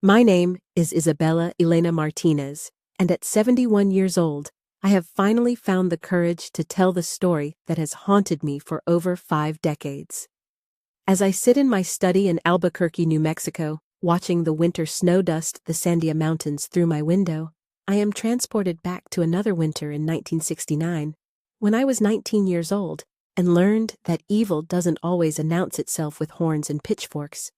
My name is Isabella Elena Martinez, and at 71 years old, I have finally found the courage to tell the story that has haunted me for over 5 decades. As I sit in my study in Albuquerque, New Mexico, watching the winter snow dust the Sandia Mountains through my window, I am transported back to another winter in 1969, when I was 19 years old and learned that evil doesn't always announce itself with horns and pitchforks.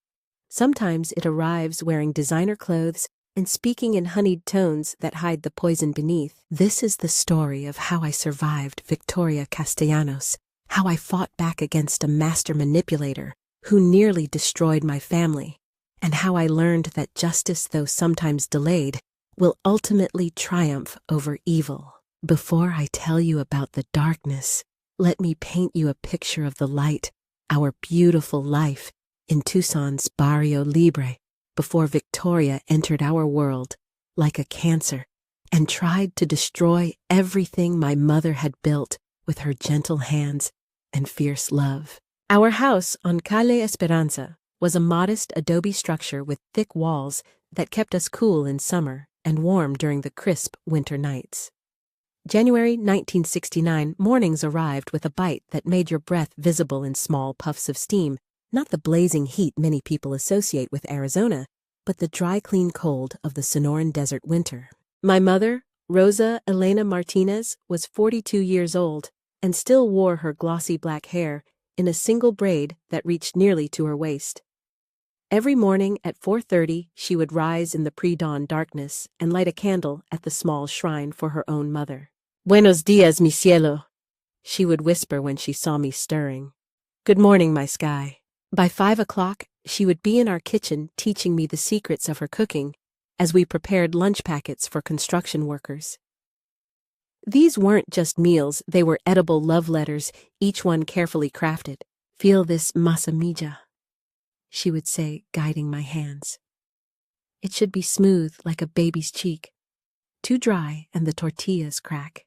Sometimes it arrives wearing designer clothes and speaking in honeyed tones that hide the poison beneath. This is the story of how I survived Victoria Castellanos, how I fought back against a master manipulator who nearly destroyed my family, and how I learned that justice, though sometimes delayed, will ultimately triumph over evil. Before I tell you about the darkness, let me paint you a picture of the light, our beautiful life, in Tucson's Barrio Libre, before Victoria entered our world like a cancer and tried to destroy everything my mother had built with her gentle hands and fierce love. Our house on Calle Esperanza was a modest adobe structure with thick walls that kept us cool in summer and warm during the crisp winter nights. January 1969 mornings arrived with a bite that made your breath visible in small puffs of steam, not the blazing heat many people associate with Arizona, but the dry, clean cold of the Sonoran desert winter. My mother, Rosa Elena Martinez, was 42 years old and still wore her glossy black hair in a single braid that reached nearly to her waist. Every morning at 4:30, she would rise in the pre-dawn darkness and light a candle at the small shrine for her own mother. "Buenos dias, mi cielo," she would whisper when she saw me stirring. "Good morning, my sky." By 5 o'clock, she would be in our kitchen teaching me the secrets of her cooking as we prepared lunch packets for construction workers. These weren't just meals, they were edible love letters, each one carefully crafted. "Feel this masa mija," she would say, guiding my hands. "It should be smooth like a baby's cheek. Too dry and the tortillas crack.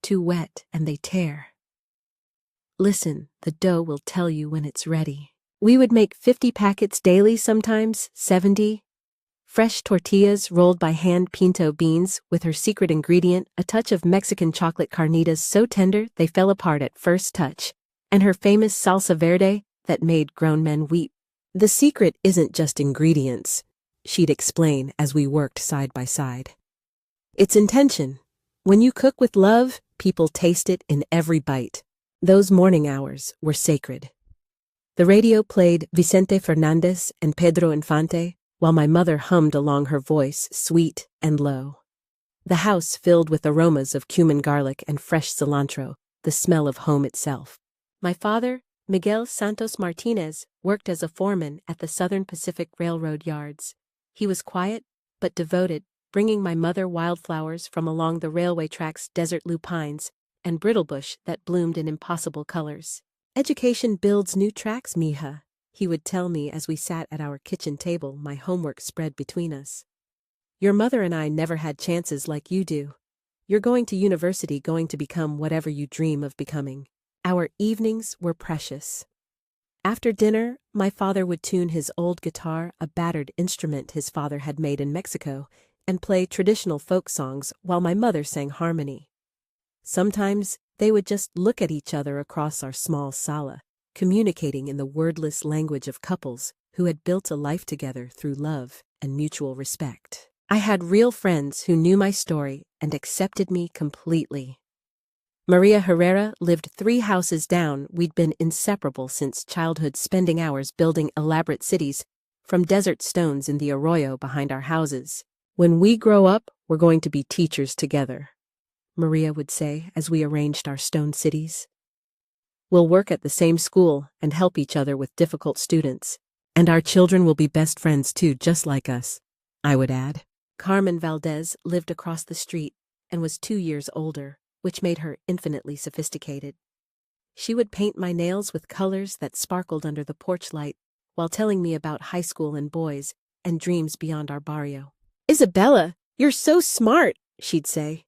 Too wet and they tear. Listen, the dough will tell you when it's ready." We would make 50 packets daily, sometimes 70. Fresh tortillas rolled by hand pinto beans with her secret ingredient, a touch of Mexican chocolate carnitas so tender they fell apart at first touch, and her famous salsa verde that made grown men weep. "The secret isn't just ingredients," she'd explain as we worked side by side. "It's intention. When you cook with love, people taste it in every bite." Those morning hours were sacred. The radio played Vicente Fernandez and Pedro Infante, while my mother hummed along, her voice sweet and low. The house filled with aromas of cumin garlic and fresh cilantro, the smell of home itself. My father, Miguel Santos Martinez, worked as a foreman at the Southern Pacific Railroad yards. He was quiet but devoted, bringing my mother wildflowers from along the railway tracks, desert lupines, and brittlebush that bloomed in impossible colors. "Education builds new tracks, mija," he would tell me as we sat at our kitchen table, my homework spread between us. "Your mother and I never had chances like you do. You're going to university, going to become whatever you dream of becoming." Our evenings were precious. After dinner, my father would tune his old guitar, a battered instrument his father had made in Mexico, and play traditional folk songs while my mother sang harmony. Sometimes they would just look at each other across our small sala, communicating in the wordless language of couples who had built a life together through love and mutual respect. I had real friends who knew my story and accepted me completely. Maria Herrera lived 3 houses down. We'd been inseparable since childhood, spending hours building elaborate cities from desert stones in the arroyo behind our houses. "When we grow up, we're going to be teachers together," Maria would say as we arranged our stone cities. "We'll work at the same school and help each other with difficult students. And our children will be best friends too, just like us," I would add. Carmen Valdez lived across the street and was 2 years older, which made her infinitely sophisticated. She would paint my nails with colors that sparkled under the porch light while telling me about high school and boys and dreams beyond our barrio. "Isabella, you're so smart," she'd say.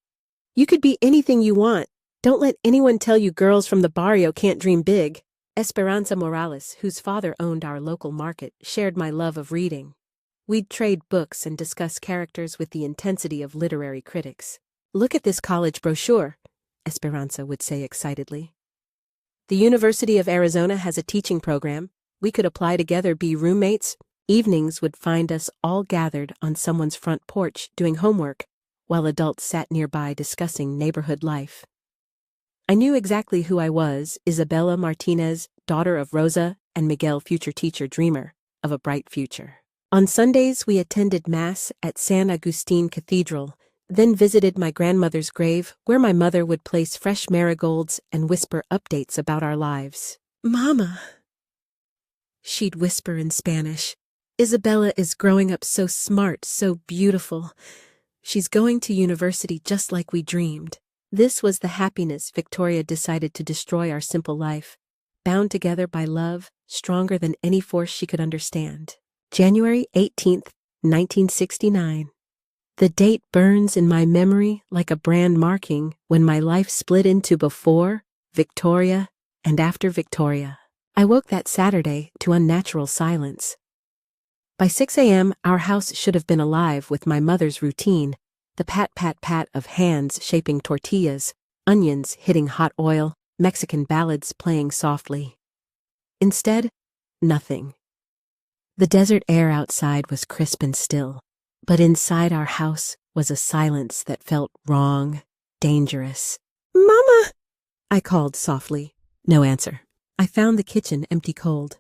"You could be anything you want. Don't let anyone tell you girls from the barrio can't dream big." Esperanza Morales, whose father owned our local market, shared my love of reading. We'd trade books and discuss characters with the intensity of literary critics. "Look at this college brochure," Esperanza would say excitedly. "The University of Arizona has a teaching program. We could apply together, be roommates." Evenings would find us all gathered on someone's front porch doing homework, while adults sat nearby discussing neighborhood life. I knew exactly who I was, Isabella Martinez, daughter of Rosa and Miguel, future teacher dreamer of a bright future. On Sundays, we attended Mass at San Agustin Cathedral, then visited my grandmother's grave, where my mother would place fresh marigolds and whisper updates about our lives. "Mama," she'd whisper in Spanish, "Isabella is growing up so smart, so beautiful. She's going to university just like we dreamed." This was the happiness Victoria decided to destroy our simple life, bound together by love, stronger than any force she could understand. January 18th, 1969. The date burns in my memory like a brand marking when my life split into before Victoria and after Victoria. I woke that Saturday to unnatural silence. By 6 a.m., our house should have been alive with my mother's routine, the pat-pat-pat of hands shaping tortillas, onions hitting hot oil, Mexican ballads playing softly. Instead, nothing. The desert air outside was crisp and still, but inside our house was a silence that felt wrong, dangerous. "Mama!" I called softly. No answer. I found the kitchen empty cold.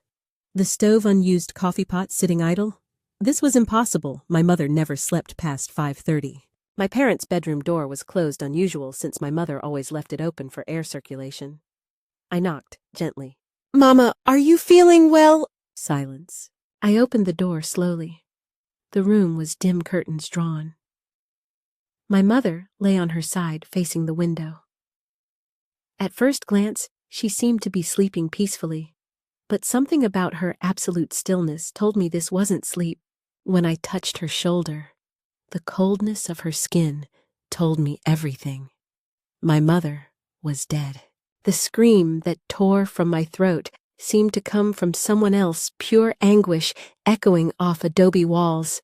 The stove unused, coffee pot sitting idle. This was impossible. My mother never slept past 5:30. My parents' bedroom door was closed unusual since my mother always left it open for air circulation. I knocked, gently. "Mama, are you feeling well?" Silence. I opened the door slowly. The room was dim, curtains drawn. My mother lay on her side, facing the window. At first glance, she seemed to be sleeping peacefully, but something about her absolute stillness told me this wasn't sleep. When I touched her shoulder, the coldness of her skin told me everything. My mother was dead. The scream that tore from my throat seemed to come from someone else, pure anguish echoing off adobe walls.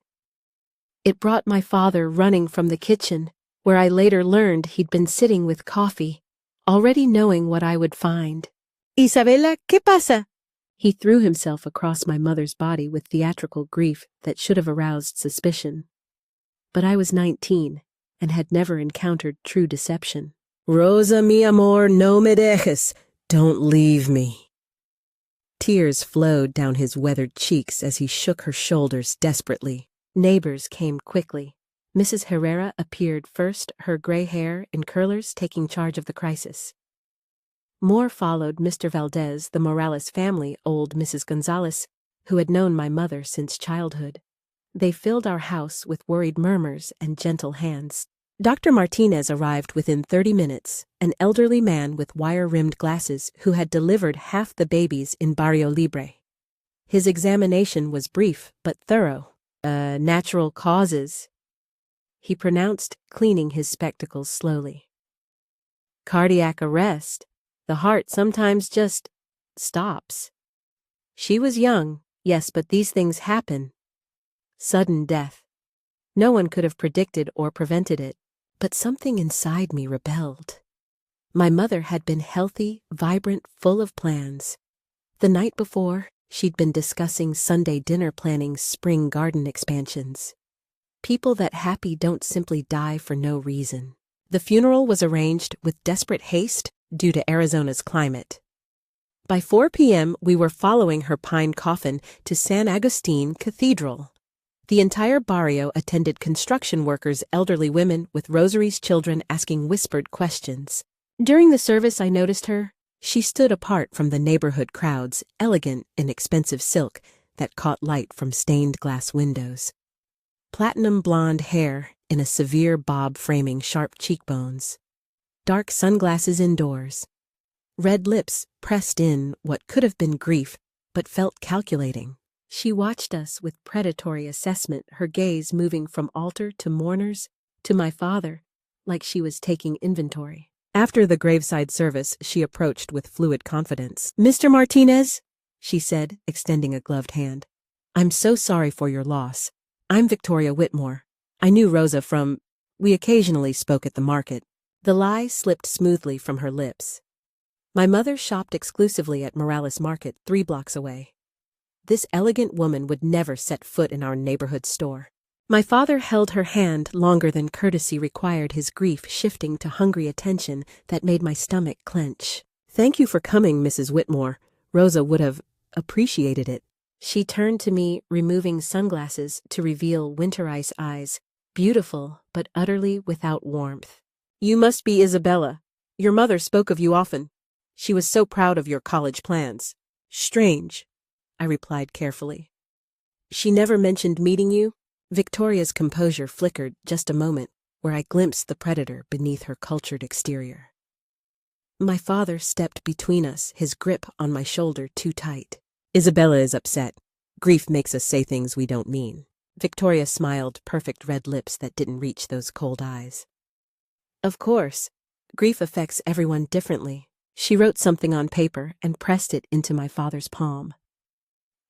It brought my father running from the kitchen, where I later learned he'd been sitting with coffee, already knowing what I would find. "Isabela, ¿qué pasa?" He threw himself across my mother's body with theatrical grief that should have aroused suspicion. But I was 19 and had never encountered true deception. "Rosa, mi amor, no me dejes. Don't leave me." Tears flowed down his weathered cheeks as he shook her shoulders desperately. Neighbors came quickly. Mrs. Herrera appeared first, her gray hair in curlers taking charge of the crisis. More followed Mr. Valdez, the Morales family, old Mrs. Gonzalez, who had known my mother since childhood. They filled our house with worried murmurs and gentle hands. Dr. Martinez arrived within 30 minutes, an elderly man with wire-rimmed glasses who had delivered half the babies in Barrio Libre. His examination was brief but thorough. "Natural causes," he pronounced, cleaning his spectacles slowly. "Cardiac arrest. The heart sometimes just stops. She was young, yes, but these things happen. Sudden death. No one could have predicted or prevented it, but something inside me rebelled. My mother had been healthy, vibrant, full of plans. The night before, she'd been discussing Sunday dinner planning, spring garden expansions. People that happy don't simply die for no reason. The funeral was arranged with desperate haste due to Arizona's climate. By 4 p.m., we were following her pine coffin to San Agustin Cathedral. The entire barrio attended, construction workers, elderly women with rosaries, children asking whispered questions. During the service, I noticed her. She stood apart from the neighborhood crowds, elegant in expensive silk that caught light from stained glass windows. Platinum blonde hair in a severe bob framing sharp cheekbones. Dark sunglasses indoors. Red lips pressed in what could have been grief, but felt calculating. She watched us with predatory assessment, her gaze moving from altar to mourners to my father, like she was taking inventory. After the graveside service, she approached with fluid confidence. "Mr. Martinez," she said, extending a gloved hand, "I'm so sorry for your loss. I'm Victoria Whitmore. I knew Rosa from... We occasionally spoke at the market. The lie slipped smoothly from her lips. My mother shopped exclusively at Morales Market 3 blocks away. This elegant woman would never set foot in our neighborhood store. My father held her hand longer than courtesy required, his grief shifting to hungry attention that made my stomach clench. Thank you for coming, Mrs. Whitmore. Rosa would have appreciated it. She turned to me, removing sunglasses to reveal winter ice eyes, beautiful but utterly without warmth. You must be Isabella. Your mother spoke of you often. She was so proud of your college plans. Strange, I replied carefully. She never mentioned meeting you? Victoria's composure flickered just a moment, where I glimpsed the predator beneath her cultured exterior. My father stepped between us, his grip on my shoulder too tight. Isabella is upset. Grief makes us say things we don't mean. Victoria smiled, perfect red lips that didn't reach those cold eyes. Of course, grief affects everyone differently. She wrote something on paper and pressed it into my father's palm.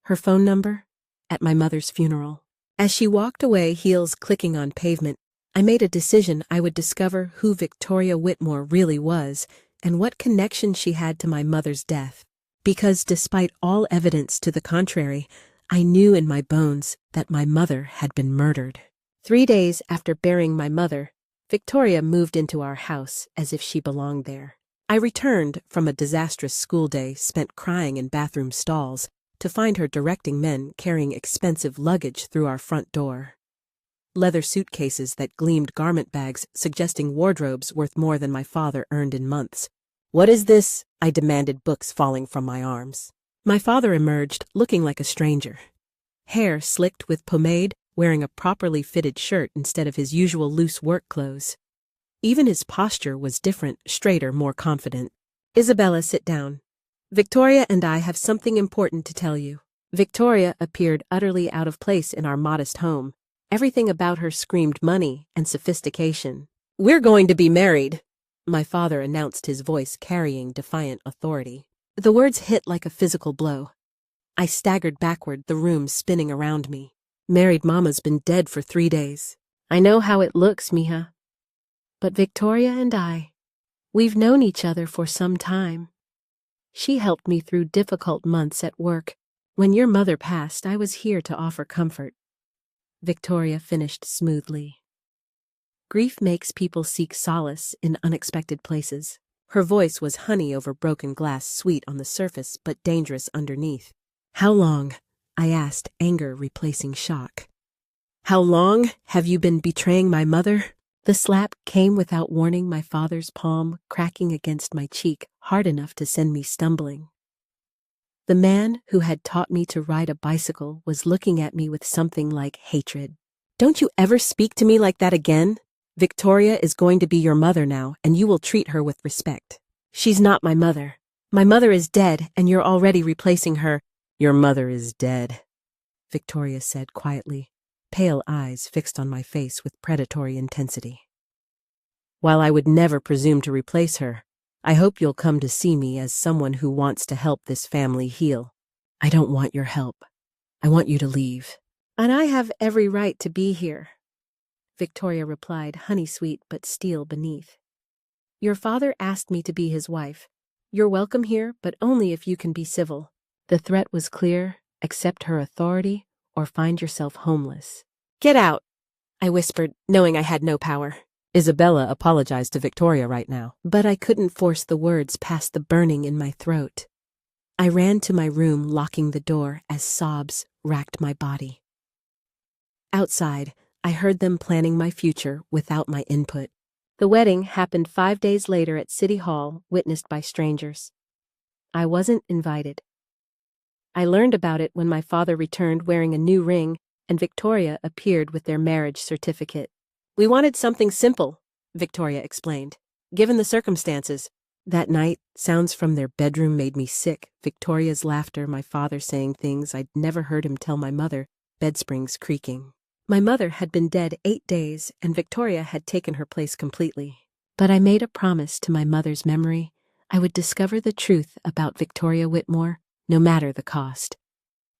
Her phone number? At my mother's funeral. As she walked away, heels clicking on pavement, I made a decision I would discover who Victoria Whitmore really was and what connection she had to my mother's death. Because despite all evidence to the contrary, I knew in my bones that my mother had been murdered. 3 days after burying my mother, Victoria moved into our house as if she belonged there. I returned from a disastrous school day spent crying in bathroom stalls to find her directing men carrying expensive luggage through our front door. Leather suitcases that gleamed garment bags suggesting wardrobes worth more than my father earned in months. What is this? I demanded, books falling from my arms. My father emerged, looking like a stranger. Hair slicked with pomade, wearing a properly fitted shirt instead of his usual loose work clothes. Even his posture was different, straighter, more confident. Isabella, sit down. Victoria and I have something important to tell you. Victoria appeared utterly out of place in our modest home. Everything about her screamed money and sophistication. We're going to be married, my father announced, his voice carrying defiant authority. The words hit like a physical blow. I staggered backward, the room spinning around me. Married mama's been dead for 3 days. I know how it looks, mija. But Victoria and we've known each other for some time. She helped me through difficult months at work. When your mother passed, I was here to offer comfort. Victoria finished smoothly. Grief makes people seek solace in unexpected places. Her voice was honey over broken glass, sweet on the surface but dangerous underneath. How long? I asked, anger replacing shock. How long have you been betraying my mother? The slap came without warning, my father's palm cracking against my cheek, hard enough to send me stumbling. The man who had taught me to ride a bicycle was looking at me with something like hatred. Don't you ever speak to me like that again? Victoria is going to be your mother now, and you will treat her with respect. She's not my mother. My mother is dead, and you're already replacing her. Your mother is dead, Victoria said quietly, pale eyes fixed on my face with predatory intensity. While I would never presume to replace her, I hope you'll come to see me as someone who wants to help this family heal. I don't want your help. I want you to leave. And I have every right to be here, Victoria replied, honey-sweet but steel beneath. Your father asked me to be his wife. You're welcome here, but only if you can be civil. The threat was clear: accept her authority or find yourself homeless. Get out, I whispered, knowing I had no power. Isabella apologized to Victoria right now, but I couldn't force the words past the burning in my throat. I ran to my room, locking the door as sobs racked my body. Outside, I heard them planning my future without my input. The wedding happened 5 days later at City Hall, witnessed by strangers. I wasn't invited. I learned about it when my father returned wearing a new ring and Victoria appeared with their marriage certificate. We wanted something simple, Victoria explained, given the circumstances. That night, sounds from their bedroom made me sick. Victoria's laughter, my father saying things I'd never heard him tell my mother, bed springs creaking. My mother had been dead 8 days, and Victoria had taken her place completely. But I made a promise to my mother's memory. I would discover the truth about Victoria Whitmore, no matter the cost.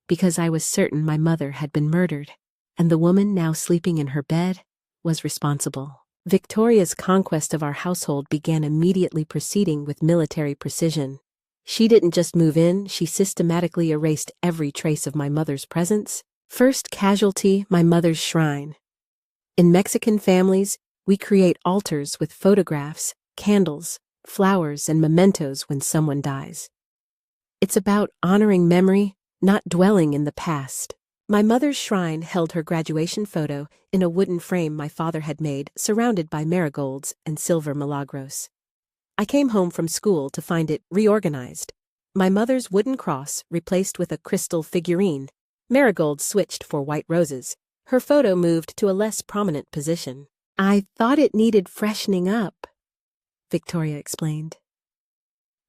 Because I was certain my mother had been murdered. and the woman now sleeping in her bed was responsible. Victoria's conquest of our household began immediately, proceeding with military precision. She didn't just move in, she systematically erased every trace of my mother's presence. First casualty, my mother's shrine. In Mexican families, we create altars with photographs, candles, flowers, and mementos when someone dies. It's about honoring memory, not dwelling in the past. My mother's shrine held her graduation photo in a wooden frame my father had made, surrounded by marigolds and silver milagros. I came home from school to find it reorganized. My mother's wooden cross replaced with a crystal figurine, marigolds switched for white roses. Her photo moved to a less prominent position. I thought it needed freshening up, Victoria explained.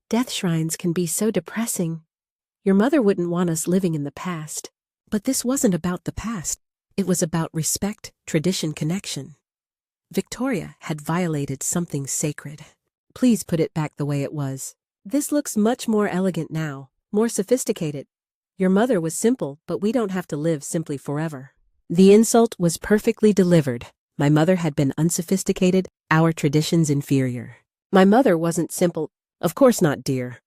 Death shrines can be so depressing. Your mother wouldn't want us living in the past. But this wasn't about the past. It was about respect, tradition, connection. Victoria had violated something sacred. Please put it back the way it was. This looks much more elegant now, more sophisticated. Your mother was simple, but we don't have to live simply forever. The insult was perfectly delivered. My mother had been unsophisticated, our traditions inferior. My mother wasn't simple. Of course not, dear.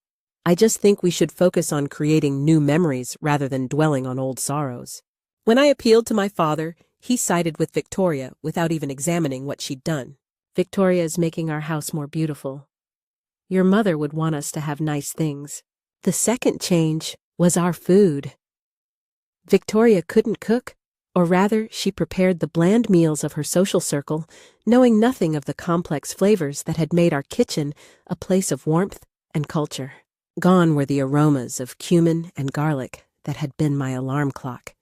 I just think we should focus on creating new memories rather than dwelling on old sorrows. When I appealed to my father, he sided with Victoria without even examining what she'd done. Victoria is making our house more beautiful. Your mother would want us to have nice things. The second change was our food. Victoria couldn't cook, or rather, she prepared the bland meals of her social circle, knowing nothing of the complex flavors that had made our kitchen a place of warmth and culture. Gone were the aromas of cumin and garlic that had been my alarm clock.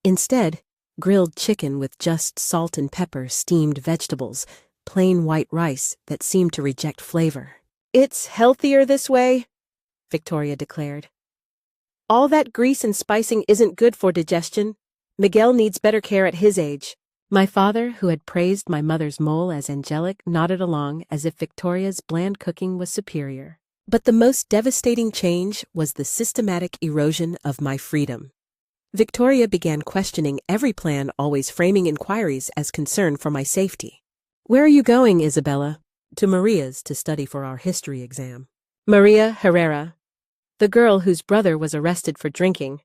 Instead, grilled chicken with just salt and pepper, steamed vegetables, plain white rice that seemed to reject flavor. It's healthier this way, Victoria declared. All that grease and spicing isn't good for digestion. Miguel needs better care at his age. My father, who had praised my mother's mole as angelic, nodded along as if Victoria's bland cooking was superior. But the most devastating change was the systematic erosion of my freedom. Victoria began questioning every plan, always framing inquiries as concern for my safety. Where are you going, Isabella? To Maria's to study for our history exam. Maria Herrera, the girl whose brother was arrested for drinking.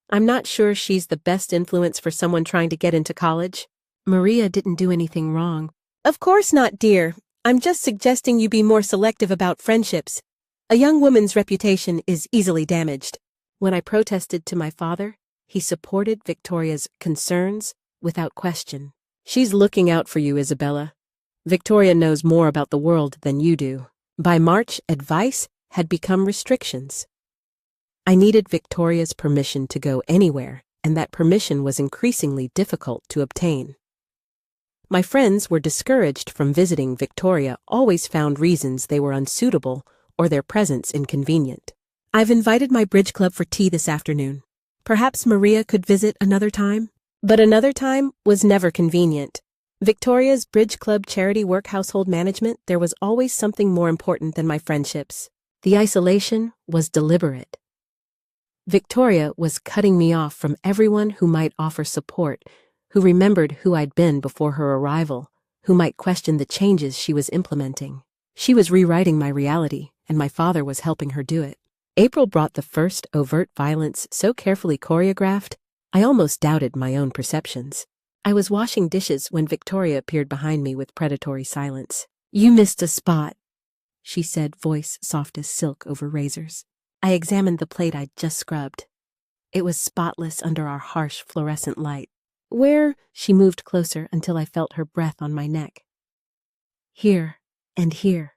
I'm not sure she's the best influence for someone trying to get into college. Maria didn't do anything wrong. Of course not, dear. I'm just suggesting you be more selective about friendships. A young woman's reputation is easily damaged. When I protested to my father, he supported Victoria's concerns without question. She's looking out for you, Isabella. Victoria knows more about the world than you do. By March, advice had become restrictions. I needed Victoria's permission to go anywhere, and that permission was increasingly difficult to obtain. My friends were discouraged from visiting Victoria, always found reasons they were unsuitable or their presence inconvenient. I've invited my bridge club for tea this afternoon. Perhaps Maria could visit another time? But another time was never convenient. Victoria's bridge club, charity work, household management, there was always something more important than my friendships. The isolation was deliberate. Victoria was cutting me off from everyone who might offer support, who remembered who I'd been before her arrival, who might question the changes she was implementing. She was rewriting my reality, and my father was helping her do it. April brought the first overt violence so carefully choreographed, I almost doubted my own perceptions. I was washing dishes when Victoria appeared behind me with predatory silence. You missed a spot, she said, voice soft as silk over razors. I examined the plate I'd just scrubbed. It was spotless under our harsh fluorescent light. Where? She moved closer until I felt her breath on my neck. Here and here.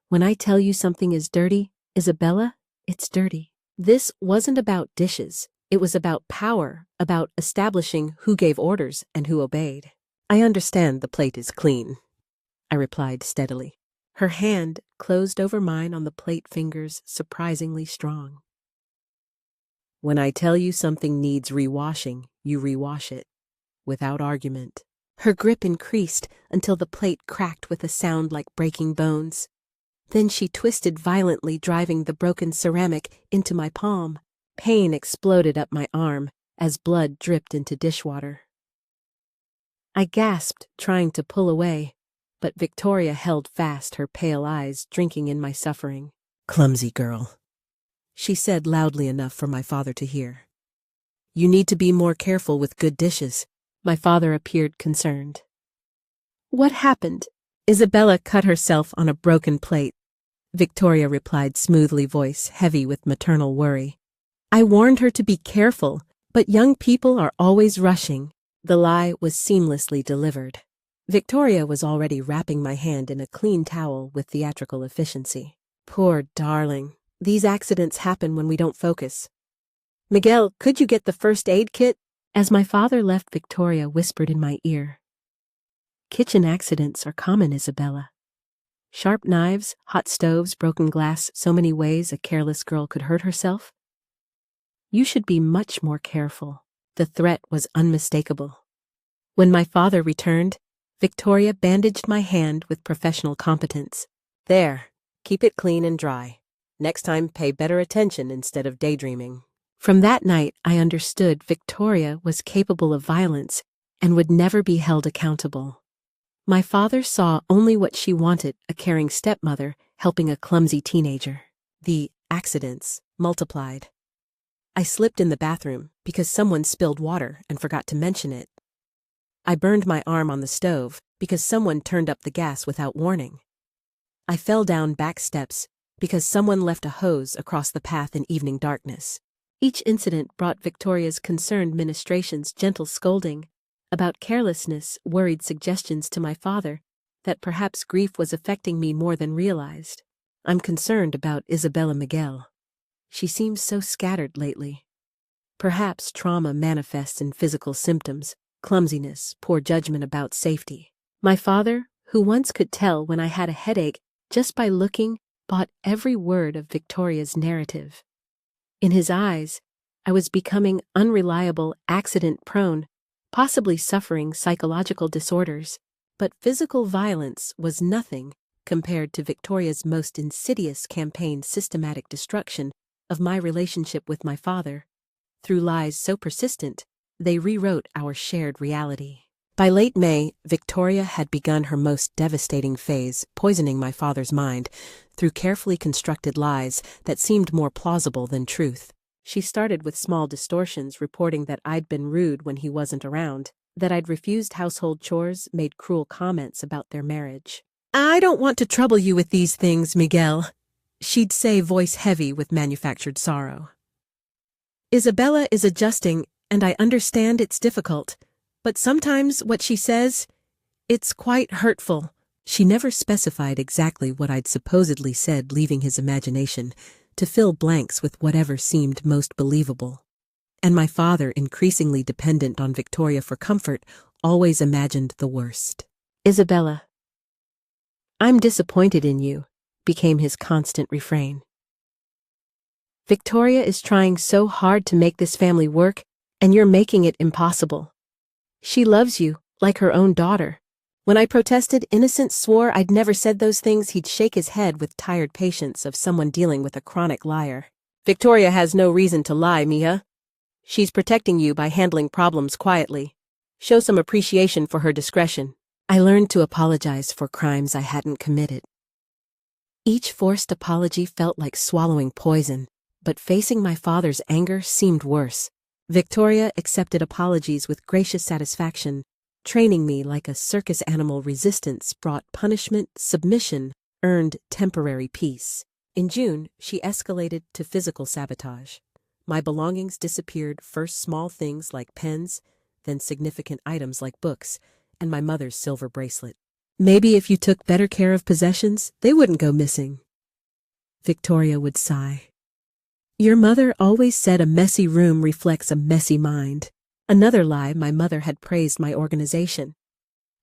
When I tell you something is dirty, Isabella, it's dirty. This wasn't about dishes. It was about power, about establishing who gave orders and who obeyed. I understand the plate is clean, I replied steadily. Her hand closed over mine on the plate, fingers surprisingly strong. When I tell you something needs rewashing, you rewash it, without argument. Her grip increased until the plate cracked with a sound like breaking bones. Then she twisted violently, driving the broken ceramic into my palm. Pain exploded up my arm as blood dripped into dishwater. I gasped, trying to pull away, but Victoria held fast, her pale eyes drinking in my suffering. "Clumsy girl," she said loudly enough for my father to hear. "You need to be more careful with good dishes." My father appeared concerned. "What happened?" "Isabella cut herself on a broken plate," Victoria replied smoothly, voice heavy with maternal worry. "I warned her to be careful, but young people are always rushing." The lie was seamlessly delivered. Victoria was already wrapping my hand in a clean towel with theatrical efficiency. "Poor darling. These accidents happen when we don't focus. Miguel, could you get the first aid kit?" As my father left, Victoria whispered in my ear. "Kitchen accidents are common, Isabella. Sharp knives, hot stoves, broken glass, so many ways a careless girl could hurt herself. You should be much more careful." The threat was unmistakable. When my father returned, Victoria bandaged my hand with professional competence. "There, keep it clean and dry. Next time, pay better attention instead of daydreaming." From that night, I understood Victoria was capable of violence and would never be held accountable. My father saw only what she wanted, a caring stepmother helping a clumsy teenager. The accidents multiplied. I slipped in the bathroom because someone spilled water and forgot to mention it. I burned my arm on the stove because someone turned up the gas without warning. I fell down back steps because someone left a hose across the path in evening darkness. Each incident brought Victoria's concerned ministrations, gentle scolding about carelessness, worried suggestions to my father that perhaps grief was affecting me more than realized. "I'm concerned about Isabella Miguel. She seems so scattered lately. Perhaps trauma manifests in physical symptoms, clumsiness, poor judgment about safety." My father, who once could tell when I had a headache just by looking, bought every word of Victoria's narrative. In his eyes, I was becoming unreliable, accident-prone, possibly suffering psychological disorders, but physical violence was nothing compared to Victoria's most insidious campaign's systematic destruction of my relationship with my father, through lies so persistent they rewrote our shared reality. By late May, Victoria had begun her most devastating phase, poisoning my father's mind through carefully constructed lies that seemed more plausible than truth. She started with small distortions, reporting that I'd been rude when he wasn't around, that I'd refused household chores, made cruel comments about their marriage. "I don't want to trouble you with these things, Miguel," she'd say, voice heavy with manufactured sorrow. "Isabella is adjusting, and I understand it's difficult, but sometimes what she says, it's quite hurtful." She never specified exactly what I'd supposedly said, leaving his imagination to fill blanks with whatever seemed most believable. And my father, increasingly dependent on Victoria for comfort, always imagined the worst. "Isabella, I'm disappointed in you," became his constant refrain. "Victoria is trying so hard to make this family work, and you're making it impossible. She loves you, like her own daughter." When I protested, Innocent swore I'd never said those things. He'd shake his head with tired patience of someone dealing with a chronic liar. "Victoria has no reason to lie, Mia. She's protecting you by handling problems quietly. Show some appreciation for her discretion." I learned to apologize for crimes I hadn't committed. Each forced apology felt like swallowing poison, but facing my father's anger seemed worse. Victoria accepted apologies with gracious satisfaction, training me like a circus animal. Resistance brought punishment, submission earned temporary peace. In June, she escalated to physical sabotage. My belongings disappeared, first small things like pens, then significant items like books, and my mother's silver bracelet. "Maybe if you took better care of possessions, they wouldn't go missing," Victoria would sigh. "Your mother always said a messy room reflects a messy mind." Another lie, my mother had praised my organization.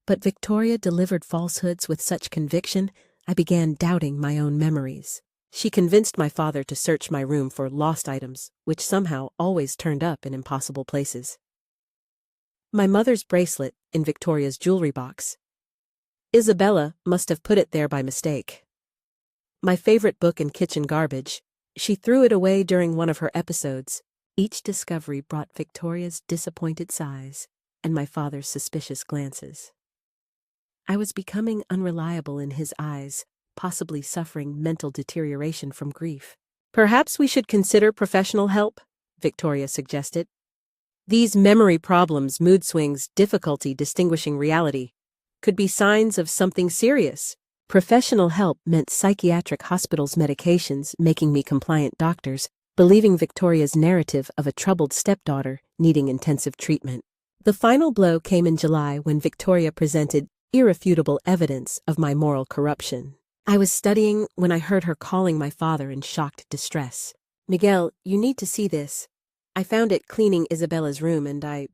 But Victoria delivered falsehoods with such conviction, I began doubting my own memories. She convinced my father to search my room for lost items, which somehow always turned up in impossible places. My mother's bracelet in Victoria's jewelry box. Isabella must have put it there by mistake. My favorite book in kitchen garbage. She threw it away during one of her episodes. Each discovery brought Victoria's disappointed sighs and my father's suspicious glances. I was becoming unreliable in his eyes, possibly suffering mental deterioration from grief. "Perhaps we should consider professional help," Victoria suggested. "These memory problems, mood swings, difficulty distinguishing reality could be signs of something serious." Professional help meant psychiatric hospitals' medications making me compliant doctors, believing Victoria's narrative of a troubled stepdaughter needing intensive treatment. The final blow came in July when Victoria presented irrefutable evidence of my moral corruption. I was studying when I heard her calling my father in shocked distress. "Miguel, you need to see this. I found it cleaning Isabella's room and I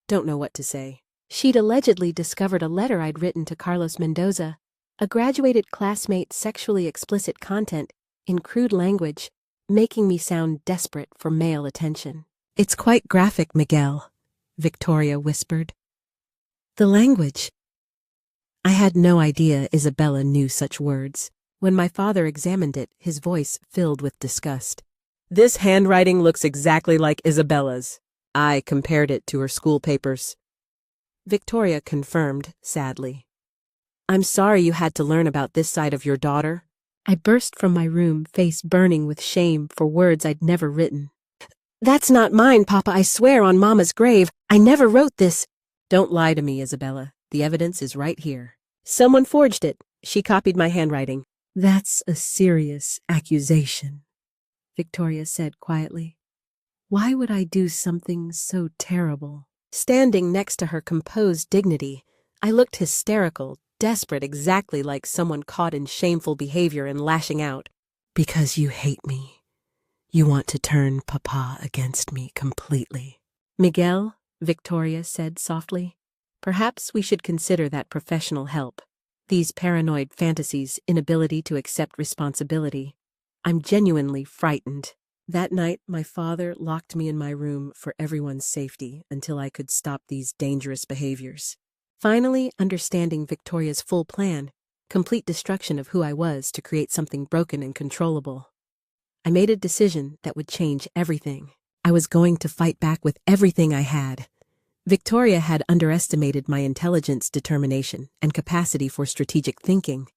don't know what to say." She'd allegedly discovered a letter I'd written to Carlos Mendoza, a graduated classmate's sexually explicit content in crude language, making me sound desperate for male attention. "It's quite graphic, Miguel," Victoria whispered. "The language." I had no idea Isabella knew such words. When my father examined it, his voice filled with disgust. "This handwriting looks exactly like Isabella's. I compared it to her school papers." Victoria confirmed, sadly. "I'm sorry you had to learn about this side of your daughter." I burst from my room, face burning with shame for words I'd never written. "That's not mine, Papa, I swear on Mama's grave. I never wrote this." "Don't lie to me, Isabella. The evidence is right here." "Someone forged it. She copied my handwriting." "That's a serious accusation," Victoria said quietly. "Why would I do something so terrible?" Standing next to her composed dignity, I looked hysterical, desperate, exactly like someone caught in shameful behavior and lashing out. "Because you hate me. You want to turn Papa against me completely." "Miguel," Victoria said softly, "perhaps we should consider that professional help. These paranoid fantasies, inability to accept responsibility. I'm genuinely frightened." That night, my father locked me in my room for everyone's safety until I could stop these dangerous behaviors. Finally, understanding Victoria's full plan, complete destruction of who I was to create something broken and controllable, I made a decision that would change everything. I was going to fight back with everything I had. Victoria had underestimated my intelligence, determination, and capacity for strategic thinking.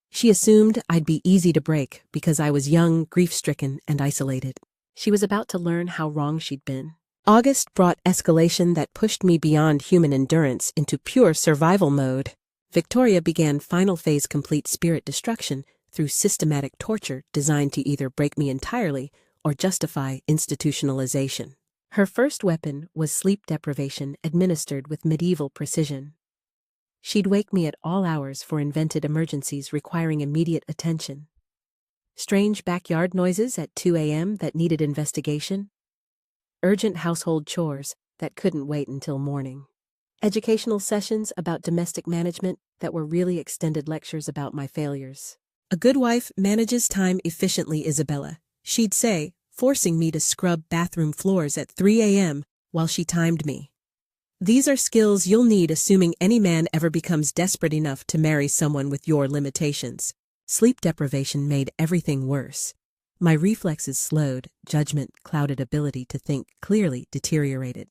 She assumed I'd be easy to break because I was young, grief-stricken, and isolated. She was about to learn how wrong she'd been. August brought escalation that pushed me beyond human endurance into pure survival mode. Victoria began final phase complete spirit destruction through systematic torture designed to either break me entirely or justify institutionalization. Her first weapon was sleep deprivation administered with medieval precision. She'd wake me at all hours for invented emergencies requiring immediate attention. Strange backyard noises at 2 a.m. that needed investigation. Urgent household chores that couldn't wait until morning. Educational sessions about domestic management that were really extended lectures about my failures. "A good wife manages time efficiently, Isabella," she'd say, forcing me to scrub bathroom floors at 3 a.m. while she timed me. "These are skills you'll need assuming any man ever becomes desperate enough to marry someone with your limitations." Sleep deprivation made everything worse. My reflexes slowed, judgment, clouded ability to think clearly deteriorated.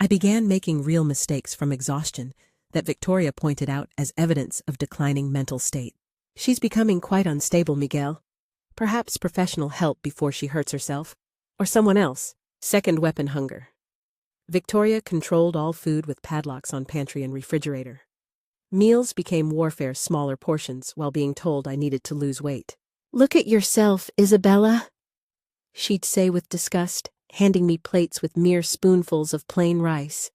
I began making real mistakes from exhaustion that Victoria pointed out as evidence of declining mental state. "She's becoming quite unstable, Miguel. Perhaps professional help before she hurts herself. Or someone else." Second weapon, hunger. Victoria controlled all food with padlocks on pantry and refrigerator. Meals became warfare, smaller portions, while being told I needed to lose weight. "Look at yourself, Isabella," she'd say with disgust, handing me plates with mere spoonfuls of plain rice.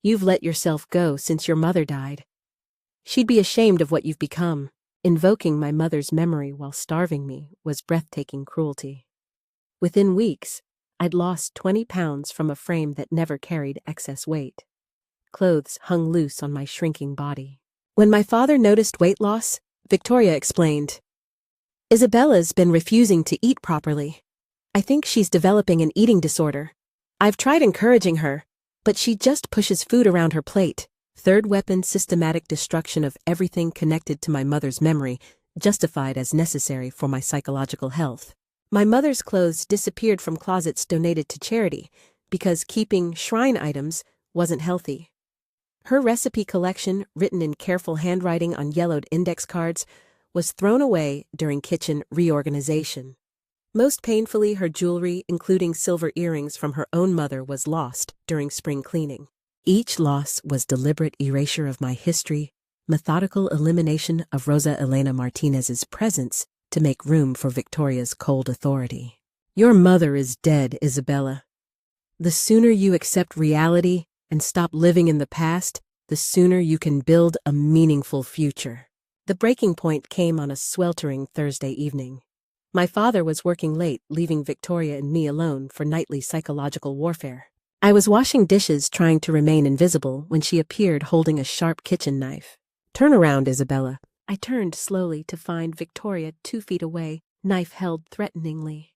"You've let yourself go since your mother died. She'd be ashamed of what you've become." Invoking my mother's memory while starving me was breathtaking cruelty. Within weeks, I'd lost 20 pounds from a frame that never carried excess weight. Clothes hung loose on my shrinking body. When my father noticed weight loss, Victoria explained, "Isabella's been refusing to eat properly. I think she's developing an eating disorder. I've tried encouraging her, but she just pushes food around her plate." Third weapon, systematic destruction of everything connected to my mother's memory, justified as necessary for my psychological health. My mother's clothes disappeared from closets donated to charity because keeping shrine items wasn't healthy. Her recipe collection, written in careful handwriting on yellowed index cards, was thrown away during kitchen reorganization. Most painfully, her jewelry, including silver earrings from her own mother, was lost during spring cleaning. Each loss was deliberate erasure of my history, methodical elimination of Rosa Elena Martinez's presence to make room for Victoria's cold authority. Your mother is dead, Isabella. The sooner you accept reality and stop living in the past, the sooner you can build a meaningful future. The breaking point came on a sweltering Thursday evening. My father was working late, leaving Victoria and me alone for nightly psychological warfare. I was washing dishes, trying to remain invisible, when she appeared holding a sharp kitchen knife. "Turn around, Isabella." I turned slowly to find Victoria 2 feet away, knife held threateningly.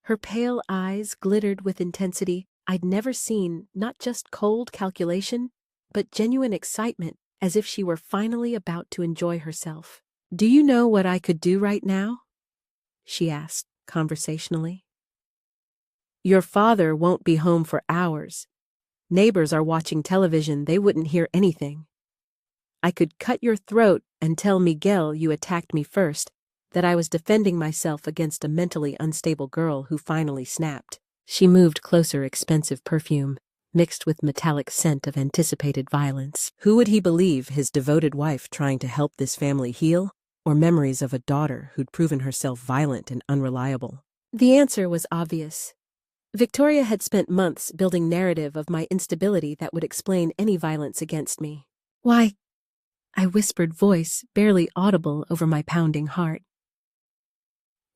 Her pale eyes glittered with intensity I'd never seen, not just cold calculation, but genuine excitement, as if she were finally about to enjoy herself. "Do you know what I could do right now?" she asked conversationally. "Your father won't be home for hours. Neighbors are watching television, they wouldn't hear anything. I could cut your throat and tell Miguel you attacked me first, that I was defending myself against a mentally unstable girl who finally snapped." She moved closer, expensive perfume, mixed with metallic scent of anticipated violence. Who would he believe, his devoted wife trying to help this family heal, or memories of a daughter who'd proven herself violent and unreliable? The answer was obvious. Victoria had spent months building narrative of my instability that would explain any violence against me. "Why," I whispered, voice barely audible over my pounding heart.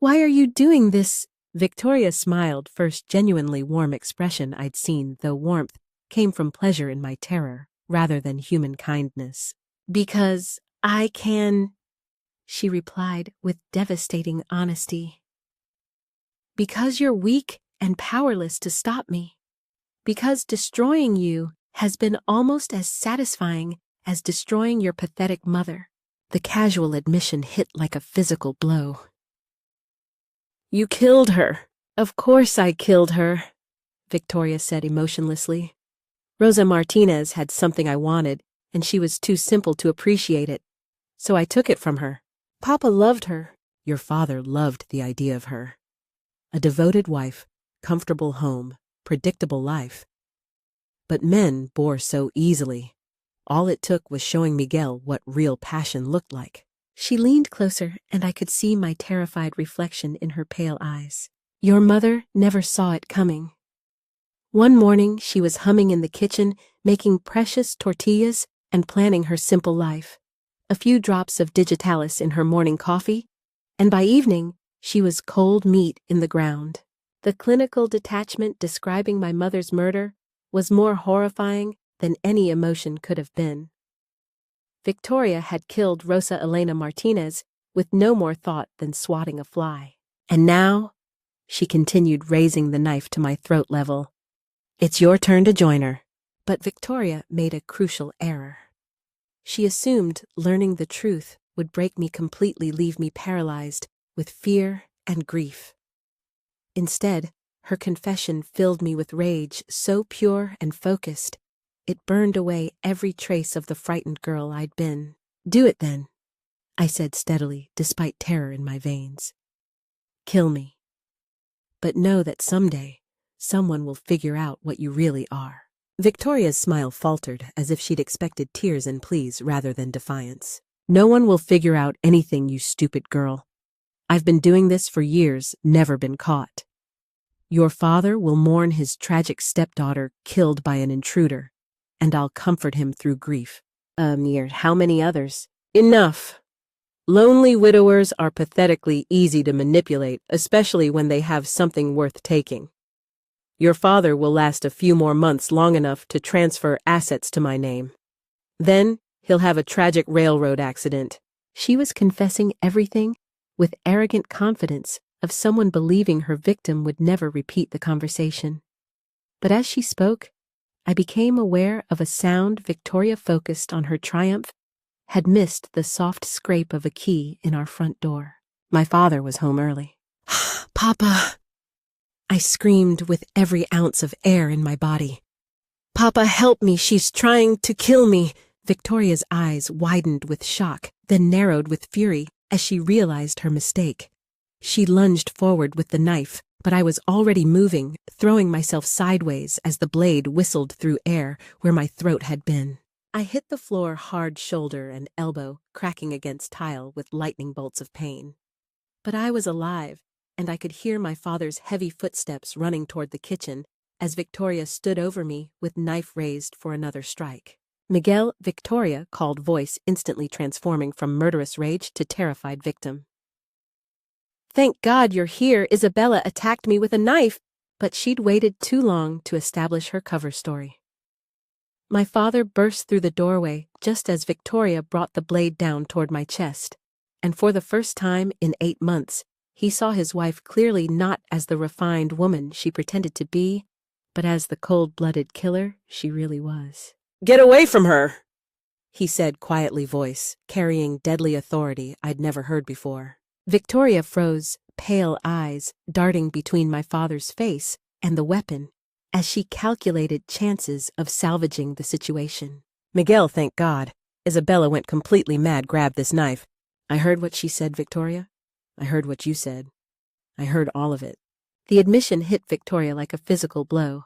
"Why are you doing this?" Victoria smiled, first genuinely warm expression I'd seen, though warmth came from pleasure in my terror rather than human kindness. "Because I can," she replied with devastating honesty. "Because you're weak and powerless to stop me. Because destroying you has been almost as satisfying as destroying your pathetic mother." The casual admission hit like a physical blow. "You killed her." "Of course I killed her," Victoria said emotionlessly. "Rosa Martinez had something I wanted, and she was too simple to appreciate it, so I took it from her. Papa loved her." "Your father loved the idea of her. A devoted wife, comfortable home, predictable life. But men bore so easily. All it took was showing Miguel what real passion looked like." She leaned closer, and I could see my terrified reflection in her pale eyes. "Your mother never saw it coming. One morning, she was humming in the kitchen, making precious tortillas and planning her simple life. A few drops of digitalis in her morning coffee, and by evening, she was cold meat in the ground." The clinical detachment describing my mother's murder was more horrifying than any emotion could have been. Victoria had killed Rosa Elena Martinez with no more thought than swatting a fly. "And now," she continued, raising the knife to my throat level, "it's your turn to join her." But Victoria made a crucial error. She assumed learning the truth would break me completely, leave me paralyzed with fear and grief. Instead, her confession filled me with rage so pure and focused, it burned away every trace of the frightened girl I'd been. "Do it then," I said steadily, despite terror in my veins. "Kill me. But know that someday, someone will figure out what you really are." Victoria's smile faltered, as if she'd expected tears and pleas rather than defiance. "No one will figure out anything, you stupid girl. I've been doing this for years, never been caught. Your father will mourn his tragic stepdaughter killed by an intruder, and I'll comfort him through grief. How many others?" "Enough. Lonely widowers are pathetically easy to manipulate, especially when they have something worth taking. Your father will last a few more months, long enough to transfer assets to my name. Then he'll have a tragic railroad accident." She was confessing everything with arrogant confidence of someone believing her victim would never repeat the conversation. But as she spoke, I became aware of a sound Victoria, focused on her triumph, had missed the soft scrape of a key in our front door. My father was home early. Papa! I screamed with every ounce of air in my body. Papa, help me, she's trying to kill me. Victoria's eyes widened with shock, then narrowed with fury as she realized her mistake. She lunged forward with the knife, but I was already moving, throwing myself sideways as the blade whistled through air where my throat had been. I hit the floor hard, shoulder and elbow, cracking against tile with lightning bolts of pain. But I was alive, and I could hear my father's heavy footsteps running toward the kitchen as Victoria stood over me with knife raised for another strike. Miguel, Victoria called, voice instantly transforming from murderous rage to terrified victim. Thank God you're here. Isabella attacked me with a knife, but she'd waited too long to establish her cover story. My father burst through the doorway just as Victoria brought the blade down toward my chest, and for the first time in 8 months, he saw his wife clearly not as the refined woman she pretended to be, but as the cold-blooded killer she really was. Get away from her, he said quietly, voice carrying deadly authority I'd never heard before. Victoria froze, pale eyes darting between my father's face and the weapon as she calculated chances of salvaging the situation. Miguel, thank God. Isabella went completely mad. Grab this knife. I heard what she said, Victoria. I heard what you said. I heard all of it. The admission hit Victoria like a physical blow.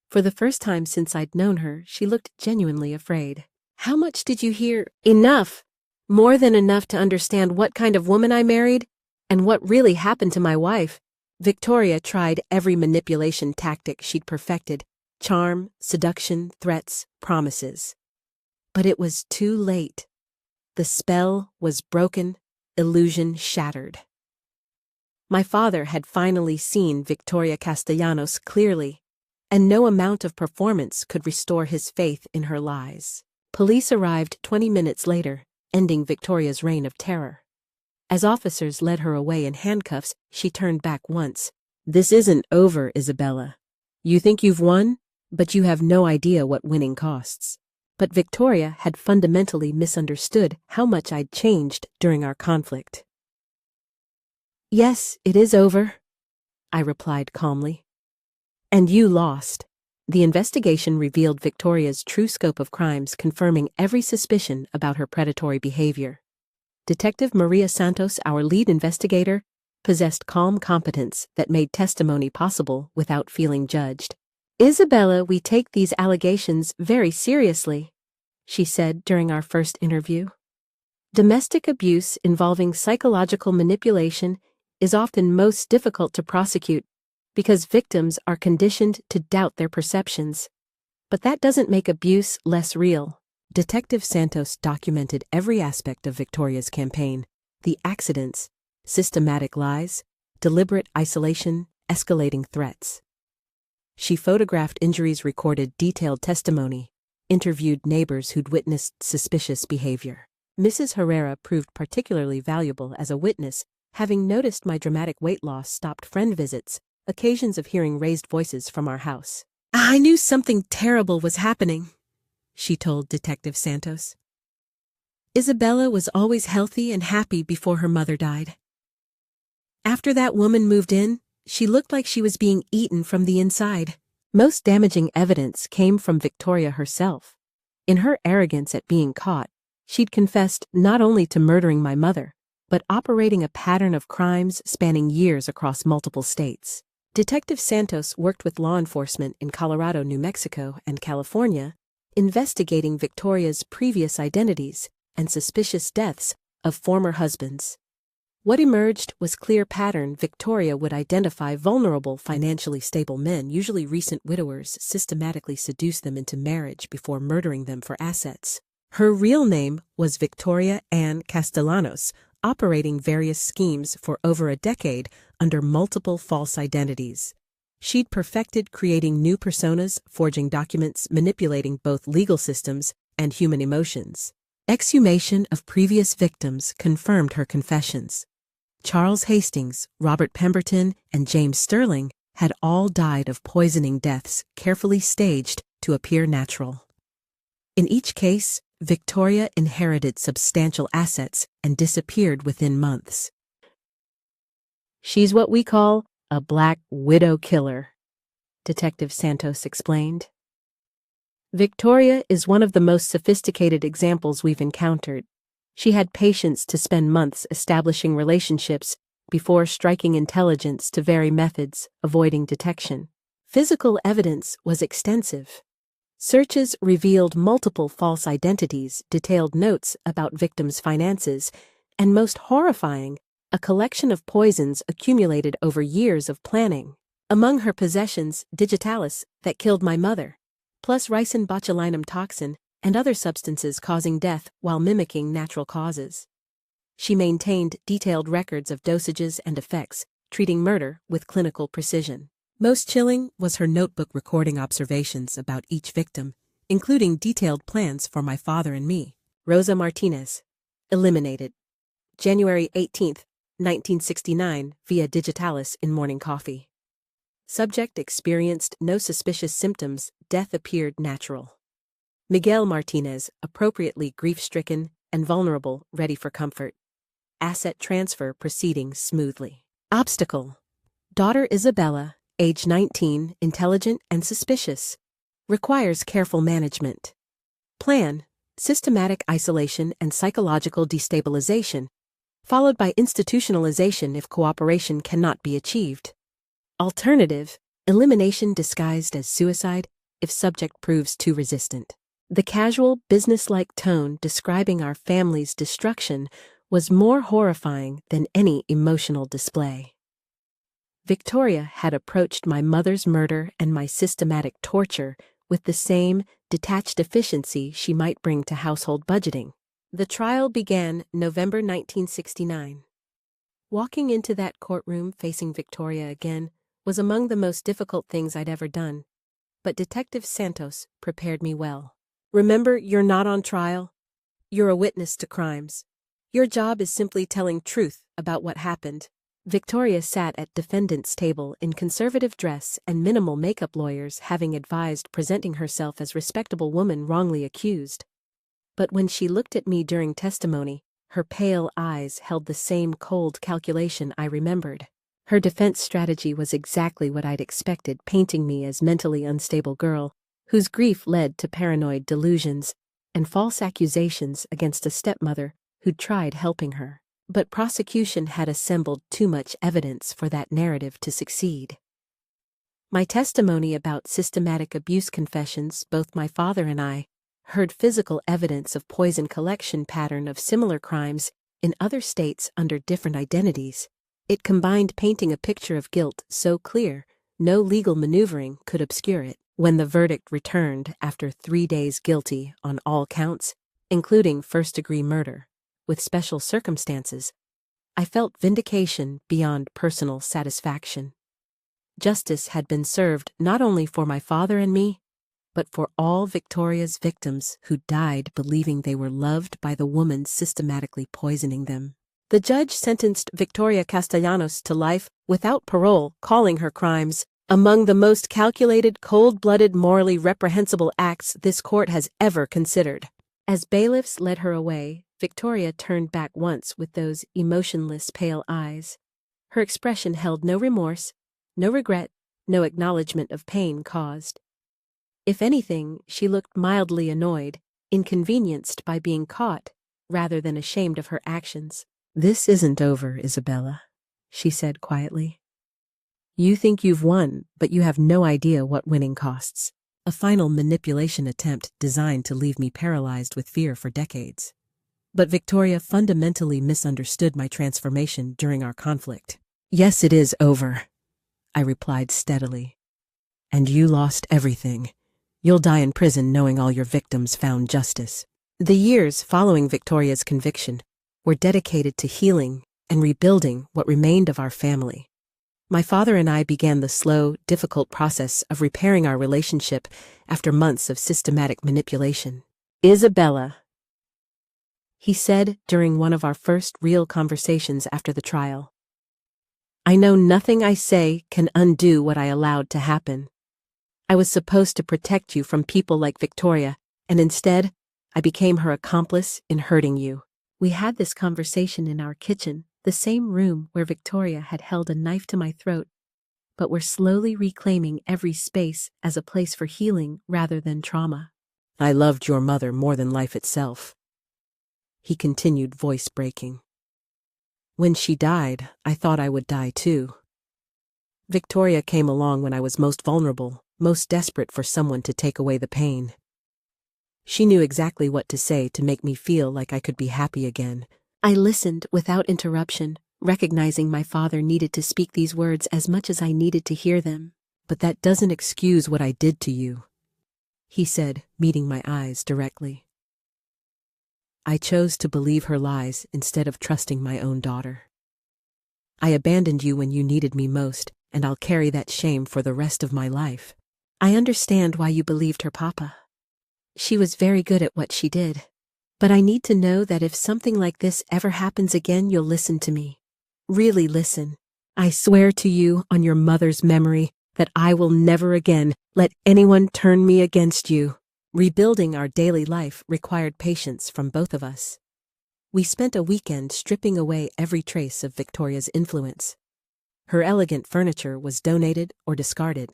For the first time since I'd known her, she looked genuinely afraid. How much did you hear? Enough! More than enough to understand what kind of woman I married and what really happened to my wife. Victoria tried every manipulation tactic she'd perfected: charm, seduction, threats, promises. But it was too late. The spell was broken, illusion shattered. My father had finally seen Victoria Castellanos clearly, and no amount of performance could restore his faith in her lies. Police arrived 20 minutes later, ending Victoria's reign of terror. As officers led her away in handcuffs, she turned back once. This isn't over, Isabella. You think you've won, but you have no idea what winning costs. But Victoria had fundamentally misunderstood how much I'd changed during our conflict. Yes, it is over, I replied calmly. And you lost. The investigation revealed Victoria's true scope of crimes, confirming every suspicion about her predatory behavior. Detective Maria Santos, our lead investigator, possessed calm competence that made testimony possible without feeling judged. Isabella, we take these allegations very seriously, she said during our first interview. Domestic abuse involving psychological manipulation is often most difficult to prosecute because victims are conditioned to doubt their perceptions. But that doesn't make abuse less real. Detective Santos documented every aspect of Victoria's campaign: the accidents, systematic lies, deliberate isolation, escalating threats. She photographed injuries, recorded detailed testimony, interviewed neighbors who'd witnessed suspicious behavior. Mrs. Herrera proved particularly valuable as a witness, having noticed my dramatic weight loss stopped friend visits, occasions of hearing raised voices from our house. I knew something terrible was happening, she told Detective Santos. Isabella was always healthy and happy before her mother died. After that woman moved in, she looked like she was being eaten from the inside. Most damaging evidence came from Victoria herself. In her arrogance at being caught, she'd confessed not only to murdering my mother, but operating a pattern of crimes spanning years across multiple states. Detective Santos worked with law enforcement in Colorado, New Mexico, and California, investigating Victoria's previous identities and suspicious deaths of former husbands. What emerged was clear pattern. Victoria would identify vulnerable, financially stable men, usually recent widowers, systematically seduce them into marriage before murdering them for assets. Her real name was Victoria Ann Castellanos, operating various schemes for over a decade under multiple false identities. She'd perfected creating new personas, forging documents, manipulating both legal systems and human emotions. Exhumation of previous victims confirmed her confessions. Charles Hastings, Robert Pemberton, and James Sterling had all died of poisoning deaths carefully staged to appear natural. In each case, Victoria inherited substantial assets and disappeared within months. She's what we call a black widow killer, Detective Santos explained. Victoria is one of the most sophisticated examples we've encountered. She had patience to spend months establishing relationships before striking intelligence to vary methods, avoiding detection. Physical evidence was extensive. Searches revealed multiple false identities, detailed notes about victims' finances, and most horrifying, a collection of poisons accumulated over years of planning. Among her possessions, digitalis, that killed my mother, plus ricin botulinum toxin and other substances causing death while mimicking natural causes. She maintained detailed records of dosages and effects, treating murder with clinical precision. Most chilling was her notebook recording observations about each victim, including detailed plans for my father and me. Rosa Martinez. Eliminated. January 18, 1969, via digitalis in morning coffee. Subject experienced no suspicious symptoms, death appeared natural. Miguel Martinez, appropriately grief-stricken and vulnerable, ready for comfort. Asset transfer proceeding smoothly. Obstacle. Daughter Isabella, age 19, intelligent and suspicious. Requires careful management. Plan, systematic isolation and psychological destabilization, followed by institutionalization if cooperation cannot be achieved. Alternative, elimination disguised as suicide if subject proves too resistant. The casual, businesslike tone describing our family's destruction was more horrifying than any emotional display. Victoria had approached my mother's murder and my systematic torture with the same detached efficiency she might bring to household budgeting. The trial began November 1969. Walking into that courtroom facing Victoria again was among the most difficult things I'd ever done, but Detective Santos prepared me well. Remember, you're not on trial. You're a witness to crimes. Your job is simply telling truth about what happened. Victoria sat at defendant's table in conservative dress and minimal makeup, lawyers having advised presenting herself as respectable woman wrongly accused. But when she looked at me during testimony, her pale eyes held the same cold calculation I remembered. Her defense strategy was exactly what I'd expected, painting me as mentally unstable girl, whose grief led to paranoid delusions and false accusations against a stepmother who'd tried helping her. But prosecution had assembled too much evidence for that narrative to succeed. My testimony about systematic abuse confessions, both my father and I heard physical evidence of poison collection pattern of similar crimes in other states under different identities. It combined painting a picture of guilt so clear, no legal maneuvering could obscure it. When the verdict returned after 3 days guilty on all counts, including first-degree murder, with special circumstances, I felt vindication beyond personal satisfaction. Justice had been served not only for my father and me, but for all Victoria's victims who died believing they were loved by the woman systematically poisoning them. The judge sentenced Victoria Castellanos to life without parole, calling her crimes among the most calculated, cold-blooded, morally reprehensible acts this court has ever considered. As bailiffs led her away, Victoria turned back once with those emotionless, pale eyes. Her expression held no remorse, no regret, no acknowledgement of pain caused. If anything, she looked mildly annoyed, inconvenienced by being caught, rather than ashamed of her actions. "This isn't over, Isabella," she said quietly. "You think you've won, but you have no idea what winning costs." A final manipulation attempt designed to leave me paralyzed with fear for decades. But Victoria fundamentally misunderstood my transformation during our conflict. "Yes, it is over," I replied steadily. "And you lost everything. You'll die in prison knowing all your victims found justice." The years following Victoria's conviction were dedicated to healing and rebuilding what remained of our family. My father and I began the slow, difficult process of repairing our relationship after months of systematic manipulation. "Isabella," he said during one of our first real conversations after the trial, "I know nothing I say can undo what I allowed to happen. I was supposed to protect you from people like Victoria, and instead, I became her accomplice in hurting you." We had this conversation in our kitchen, the same room where Victoria had held a knife to my throat, but were slowly reclaiming every space as a place for healing rather than trauma. I loved your mother more than life itself, he continued, voice breaking. When she died, I thought I would die too. Victoria came along when I was most vulnerable, most desperate for someone to take away the pain. She knew exactly what to say to make me feel like I could be happy again. I listened without interruption, recognizing my father needed to speak these words as much as I needed to hear them. But that doesn't excuse what I did to you, he said, meeting my eyes directly. I chose to believe her lies instead of trusting my own daughter. I abandoned you when you needed me most, and I'll carry that shame for the rest of my life. I understand why you believed her, Papa. She was very good at what she did. But I need to know that if something like this ever happens again, you'll listen to me. Really listen. I swear to you on your mother's memory that I will never again let anyone turn me against you. Rebuilding our daily life required patience from both of us. We spent a weekend stripping away every trace of Victoria's influence. Her elegant furniture was donated or discarded.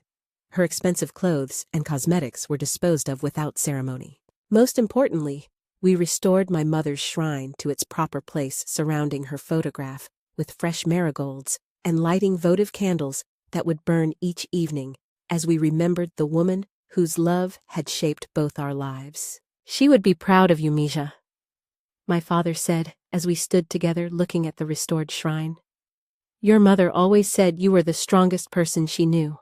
Her expensive clothes and cosmetics were disposed of without ceremony. Most importantly, we restored my mother's shrine to its proper place surrounding her photograph with fresh marigolds and lighting votive candles that would burn each evening as we remembered the woman whose love had shaped both our lives. She would be proud of you, Misha, my father said as we stood together looking at the restored shrine. Your mother always said you were the strongest person she knew.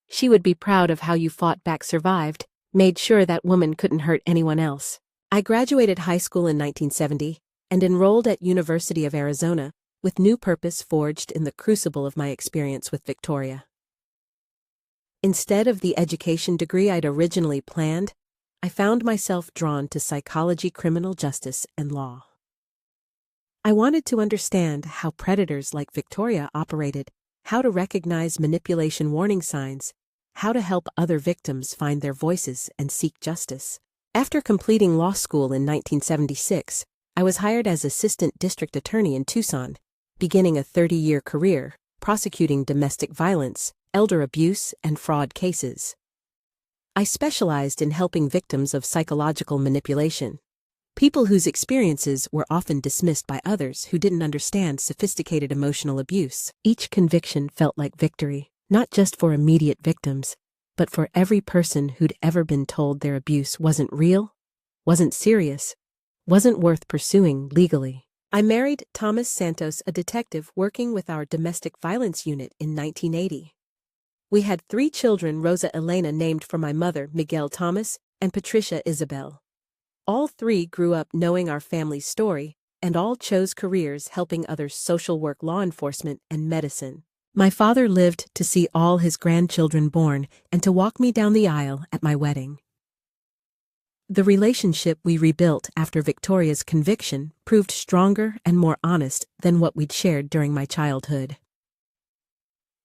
She would be proud of how you fought back, survived, made sure that woman couldn't hurt anyone else. I graduated high school in 1970 and enrolled at University of Arizona with new purpose forged in the crucible of my experience with Victoria. Instead of the education degree I'd originally planned, I found myself drawn to psychology, criminal justice, and law. I wanted to understand how predators like Victoria operated, how to recognize manipulation warning signs, how to help other victims find their voices and seek justice. After completing law school in 1976, I was hired as assistant district attorney in Tucson, beginning a 30-year career prosecuting domestic violence, elder abuse, and fraud cases. I specialized in helping victims of psychological manipulation, people whose experiences were often dismissed by others who didn't understand sophisticated emotional abuse. Each conviction felt like victory, not just for immediate victims, but for every person who'd ever been told their abuse wasn't real, wasn't serious, wasn't worth pursuing legally. I married Thomas Santos, a detective working with our domestic violence unit in 1980. We had 3 children, Rosa Elena named for my mother, Miguel Thomas, and Patricia Isabel. All 3 grew up knowing our family's story, and all chose careers helping others: social work, law enforcement, and medicine. My father lived to see all his grandchildren born and to walk me down the aisle at my wedding. The relationship we rebuilt after Victoria's conviction proved stronger and more honest than what we'd shared during my childhood.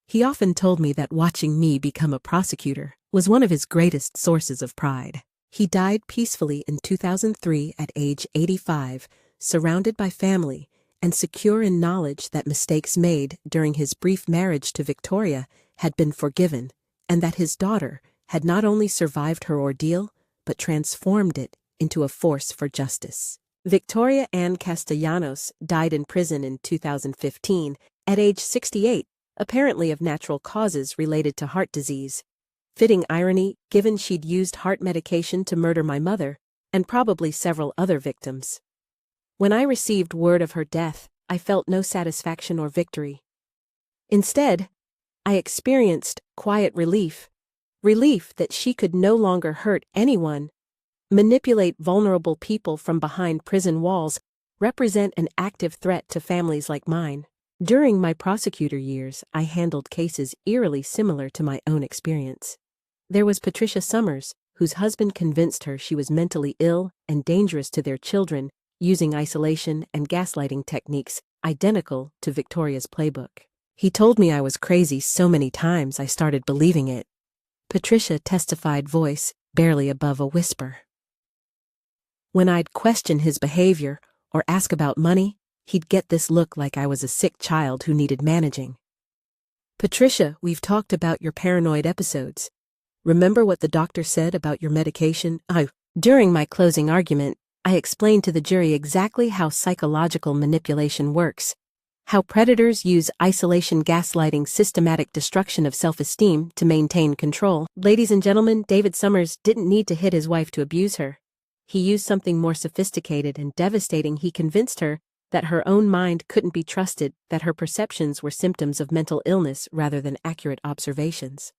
He often told me that watching me become a prosecutor was one of his greatest sources of pride. He died peacefully in 2003 at age 85, surrounded by family and secure in knowledge that mistakes made during his brief marriage to Victoria had been forgiven, and that his daughter had not only survived her ordeal, but transformed it into a force for justice. Victoria Ann Castellanos died in prison in 2015 at age 68, apparently of natural causes related to heart disease. Fitting irony, given she'd used heart medication to murder my mother, and probably several other victims. When I received word of her death, I felt no satisfaction or victory. Instead, I experienced quiet relief that she could no longer hurt anyone, manipulate vulnerable people from behind prison walls, represent an active threat to families like mine. During my prosecutor years, I handled cases eerily similar to my own experience. There was Patricia Summers, whose husband convinced her she was mentally ill and dangerous to their children, using isolation and gaslighting techniques identical to Victoria's playbook. He told me I was crazy so many times I started believing it. Patricia testified, voice barely above a whisper. When I'd question his behavior or ask about money, He'd get this look like I was a sick child who needed managing. Patricia, we've talked about your paranoid episodes. Remember what the doctor said about your medication? During my closing argument, I explained to the jury exactly how psychological manipulation works, how predators use isolation, gaslighting, systematic destruction of self-esteem to maintain control. Ladies and gentlemen, David Summers didn't need to hit his wife to abuse her. He used something more sophisticated and devastating. He convinced her that her own mind couldn't be trusted, that her perceptions were symptoms of mental illness rather than accurate observations.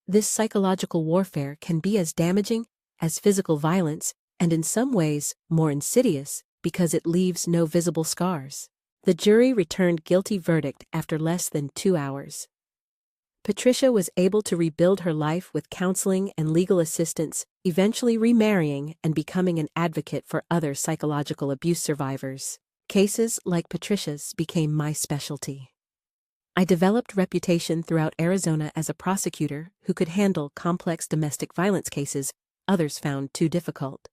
This psychological warfare can be as damaging as physical violence, and in some ways more insidious because it leaves no visible scars. The jury returned guilty verdict after less than 2 hours. Patricia was able to rebuild her life with counseling and legal assistance, eventually remarrying and becoming an advocate for other psychological abuse survivors. Cases like Patricia's became my specialty. I developed reputation throughout Arizona as a prosecutor who could handle complex domestic violence cases others found too difficult.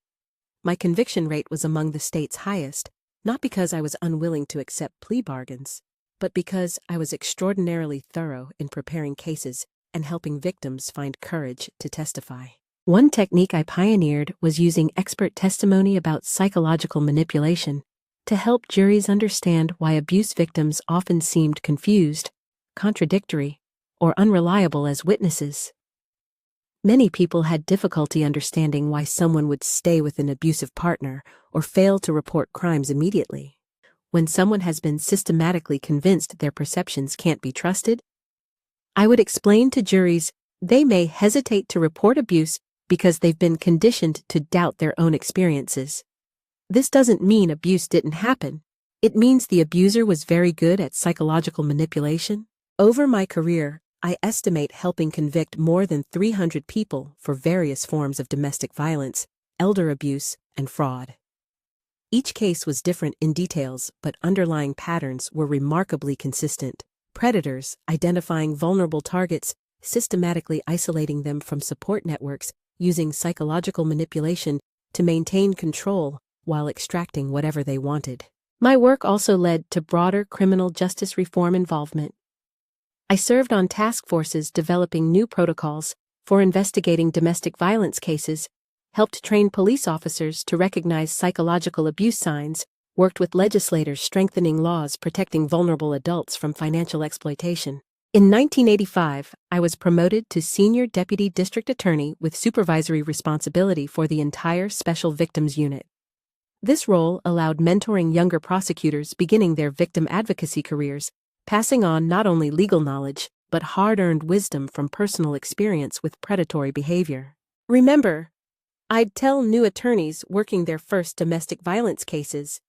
My conviction rate was among the state's highest, not because I was unwilling to accept plea bargains, but because I was extraordinarily thorough in preparing cases and helping victims find courage to testify. One technique I pioneered was using expert testimony about psychological manipulation to help juries understand why abuse victims often seemed confused, contradictory, or unreliable as witnesses. Many people had difficulty understanding why someone would stay with an abusive partner or fail to report crimes immediately. When someone has been systematically convinced their perceptions can't be trusted, I would explain to juries they may hesitate to report abuse because they've been conditioned to doubt their own experiences. This doesn't mean abuse didn't happen. It means the abuser was very good at psychological manipulation. Over my career, I estimate helping convict more than 300 people for various forms of domestic violence, elder abuse, and fraud. Each case was different in details, but underlying patterns were remarkably consistent. Predators identifying vulnerable targets, systematically isolating them from support networks, using psychological manipulation to maintain control while extracting whatever they wanted. My work also led to broader criminal justice reform involvement. I served on task forces developing new protocols for investigating domestic violence cases, helped train police officers to recognize psychological abuse signs, worked with legislators strengthening laws protecting vulnerable adults from financial exploitation. In 1985, I was promoted to Senior Deputy District Attorney with supervisory responsibility for the entire Special Victims Unit. This role allowed mentoring younger prosecutors beginning their victim advocacy careers, passing on not only legal knowledge, but hard-earned wisdom from personal experience with predatory behavior. Remember, I'd tell new attorneys working their first domestic violence cases,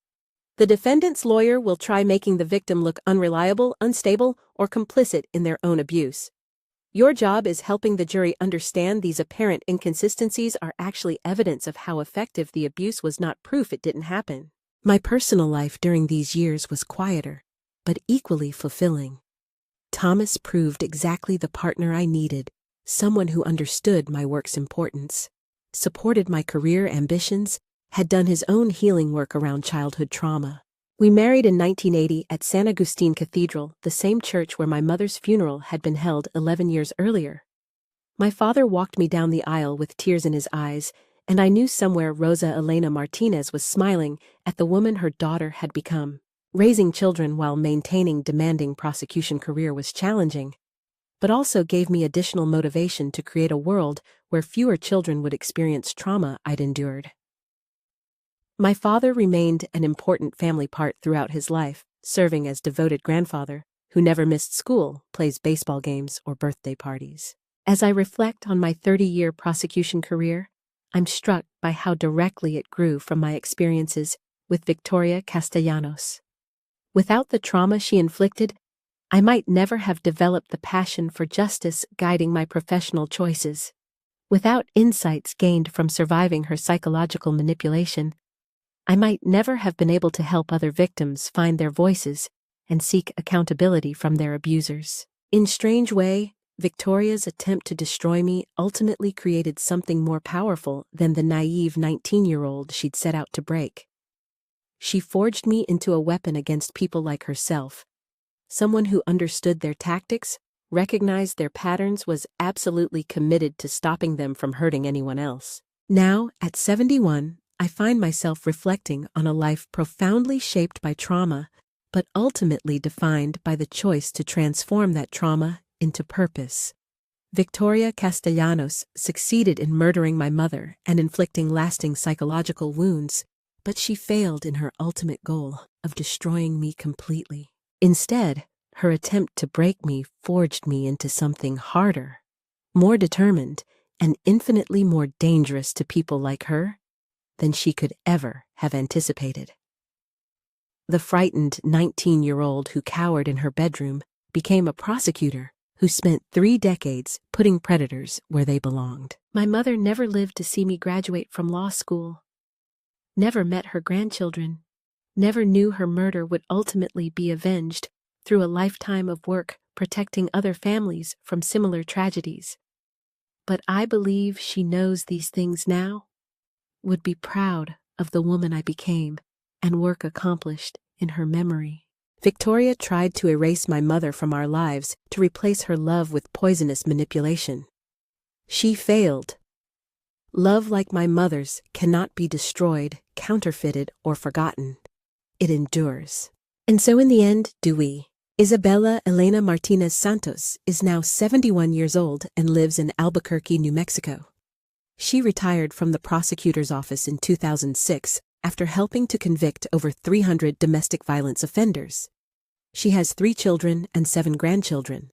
the defendant's lawyer will try making the victim look unreliable, unstable, or complicit in their own abuse. Your job is helping the jury understand these apparent inconsistencies are actually evidence of how effective the abuse was, not proof it didn't happen. My personal life during these years was quieter, but equally fulfilling. Thomas proved exactly the partner I needed, someone who understood my work's importance, supported my career ambitions, had done his own healing work around childhood trauma. We married in 1980 at San Agustin Cathedral, the same church where my mother's funeral had been held 11 years earlier. My father walked me down the aisle with tears in his eyes, and I knew somewhere Rosa Elena Martinez was smiling at the woman her daughter had become. Raising children while maintaining demanding prosecution career was challenging, but also gave me additional motivation to create a world where fewer children would experience trauma I'd endured. My father remained an important family part throughout his life, serving as devoted grandfather who never missed school, plays baseball games, or birthday parties. As I reflect on my 30-year prosecution career, I'm struck by how directly it grew from my experiences with Victoria Castellanos. Without the trauma she inflicted, I might never have developed the passion for justice guiding my professional choices. Without insights gained from surviving her psychological manipulation, I might never have been able to help other victims find their voices and seek accountability from their abusers. In a strange way, Victoria's attempt to destroy me ultimately created something more powerful than the naive 19-year-old she'd set out to break. She forged me into a weapon against people like herself. Someone who understood their tactics, recognized their patterns, was absolutely committed to stopping them from hurting anyone else. Now, at 71, I find myself reflecting on a life profoundly shaped by trauma, but ultimately defined by the choice to transform that trauma into purpose. Victoria Castellanos succeeded in murdering my mother and inflicting lasting psychological wounds, but she failed in her ultimate goal of destroying me completely. Instead, her attempt to break me forged me into something harder, more determined, and infinitely more dangerous to people like her than she could ever have anticipated. The frightened 19-year-old who cowered in her bedroom became a prosecutor who spent 3 decades putting predators where they belonged. My mother never lived to see me graduate from law school, never met her grandchildren, never knew her murder would ultimately be avenged through a lifetime of work protecting other families from similar tragedies. But I believe she knows these things now, would be proud of the woman I became and work accomplished in her memory. Victoria tried to erase my mother from our lives to replace her love with poisonous manipulation. She failed. Love like my mother's cannot be destroyed, counterfeited, or forgotten. It endures. And so in the end, do we. Isabella Elena Martinez Santos is now 71 years old and lives in Albuquerque, New Mexico. She retired from the prosecutor's office in 2006 after helping to convict over 300 domestic violence offenders. She has 3 children and 7 grandchildren.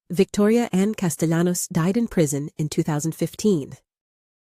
Victoria Ann Castellanos died in prison in 2015.